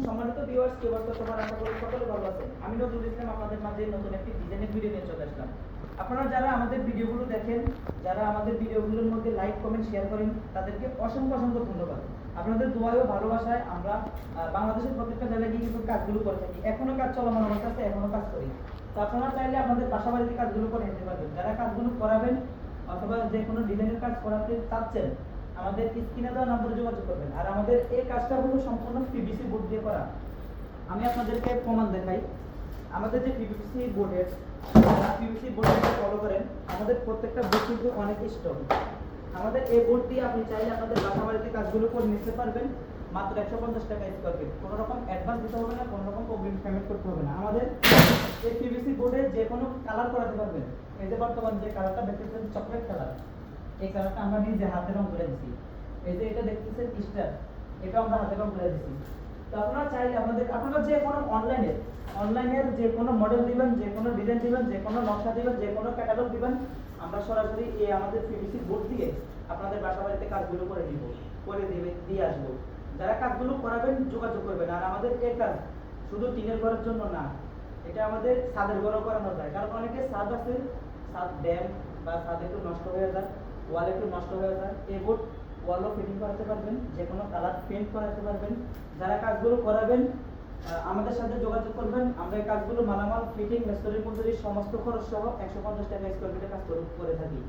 সম্মানিত ভিউয়ার্স, কি অবস্থা তোমার? আশা করি সকলে ভালো আছেন। আমি নজরুল ইসলাম আপনাদের মাঝে নতুন একটি ডিজাইনের ভিডিও নিয়ে চলে আসলাম। আপনারা যারা আমাদের ভিডিওগুলো দেখেন, যারা আমাদের ভিডিওগুলোর মধ্যে লাইক কমেন্ট শেয়ার করেন, তাদেরকে অসংখ্য অসংখ্য ধন্যবাদ। আপনাদের দোয়া ও ভালোবাসায় আমরা বাংলাদেশের প্রত্যেকটা জায়গায় গিয়ে কিন্তু কাজগুলো করে থাকি। এখনো কাজ চলমান অবস্থা আছে, এখনো কাজ করি। তো আপনারা চাইলে আমাদের বাসা বাড়িতে কাজগুলো করে নিতে পারবেন। যারা কাজগুলো করাবেন অথবা যে কোনো ডিজাইনের কাজ করাতে চাচ্ছেন, আমাদের স্ক্রিনে দেওয়া নম্বরে যোগাযোগ করবেন। আর আমাদের এই কাজটা হলো সম্পূর্ণ পিভিসি বোর্ড দিয়ে করা। আমি আপনাদেরকে প্রমাণ দেখাই। আমাদের যে পিভিসি বোর্ডের ফলো করেন, আমাদের প্রত্যেকটা বোর্ড কিন্তু অনেক স্ট্রং। আমাদের এই বোর্ড দিয়ে আপনি চাইলে আপনাদের বাসা বাড়িতে কাজগুলো করে নিতে পারবেন মাত্র 150 টাকা স্কয়ার ফিট। কোনো রকম অ্যাডভান্স দিতে হবে না, কোনো রকম পেমেন্ট করতে হবে না। আমাদের এই পিভিসি বোর্ডে যে কোনো কালার করাতে পারবেন। এই যে বর্তমান যে কালারটা দেখতেছেন চকলেট কালার, এই কালারটা আমরা নিজে হাতে রং করে দিছি। এই যে এটা দেখতেছেন স্টার, এটা আমরা হাতে রং করে দিছি। তো আপনারা চাইলে আপনারা যে কোনো অনলাইনের যে কোনো মডেল দিবেন, যে কোনো ডিজাইন দিবেন, যে কোনো নকশা দিবেন, যে কোনো ক্যাটালগ দিবেন, আমরা সরাসরি এই আমাদের পিভিসি বোর্ড দিয়ে আপনাদের বাসা বাড়িতে কাজগুলো দিয়ে আসবো। যারা কাজগুলো করাবেন যোগাযোগ করবেন। আর আমাদের এই কাজ শুধু টিনের ঘরের জন্য না, এটা আমাদের ছাদের ঘরও করানো যায়। কারণ অনেকে ছাদ আছে, ছাদ ড্যাম বা ছাদ একটু নষ্ট হয়ে যায়, ওয়াল একটু নষ্ট হয়ে যায়, এই বোর্ড ওয়ালও ফিটিং করাতে পারবেন, যে কোনো কালার পেইন্ট করাতে পারবেন। যারা কাজগুলো করাবেন আমাদের সাথে যোগাযোগ করবেন। আমরা এই কাজগুলো মালামাল ফিটিং মিস্ত্রি মজুরি সমস্ত খরচ সহ 150 টাকা স্কয়ার ফিটে কাজ করে থাকি।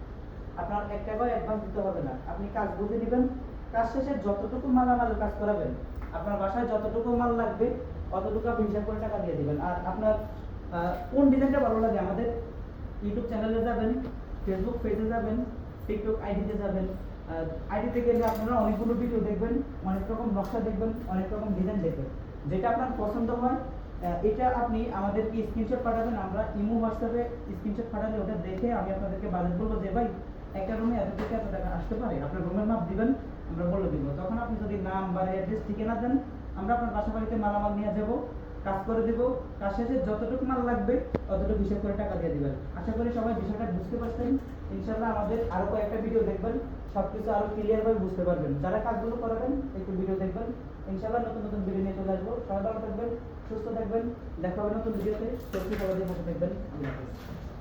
আপনার 1 টাকাও অ্যাডভান্স দিতে হবে না। আপনি কাজ বুঝে নেবেন, কাজ শেষে যতটুকু মালামালের কাজ করাবেন, আপনার বাসায় যতটুকু মাল লাগবে অতটুকু আপনি হিসাব করে টাকা দিয়ে দিবেন। আর আপনার কোন ডিজাইনটা ভালো লাগে, আমাদের ইউটিউব চ্যানেলে যাবেন, ফেসবুক পেজে যাবেন, টিকটক আইডিতে যাবেন। আইডিতে গেলে আপনারা অনেকগুলো ভিডিও দেখবেন, অনেক রকম নকশা দেখবেন, অনেক রকম ডিজাইন দেখবেন। যেটা আপনার পছন্দ হয় এটা আপনি আমাদেরকে স্ক্রিনশট পাঠাবেন। আমরা ইমো হোয়াটসঅ্যাপে স্ক্রিনশট পাঠালে ওটা দেখে আমি আপনাদেরকে বাজেট বলবো যে ভাই একটা রুমে এত থেকে এত টাকা আসতে পারে, আপনার রুমের মাপ দিবেন, আমরা বলে দিব। তখন আপনি যদি নাম বা অ্যাড্রেস ঠিকানা দেন, আমরা আপনার বাসা বাড়িতে মালামাল নিয়ে যাব, কাজ করে দেব। কাজ শেষে যতটুকু মাল লাগবে ততটুকু হিসাব করে টাকা দিয়ে দিবেন। আশা করি সবাই বিষয়টা বুঝতে পারছেন। ইনশাআল্লাহ আমাদের আরো কয়েকটা ভিডিও দেখবেন, সবকিছু আরো ক্লিয়ার ভাবে বুঝতে পারবেন। যারা কাজগুলো করাবেন একটু ভিডিও দেখবেন। ইনশাআল্লাহ নতুন নতুন ভিডিও নিয়ে চলে আসবো। সবাই ভালো থাকবেন, সুস্থ থাকবেন। দেখা হবে নতুন ভিডিওতে। সত্যি সবাই ভালো থাকবেন। আল্লাহ হাফেজ।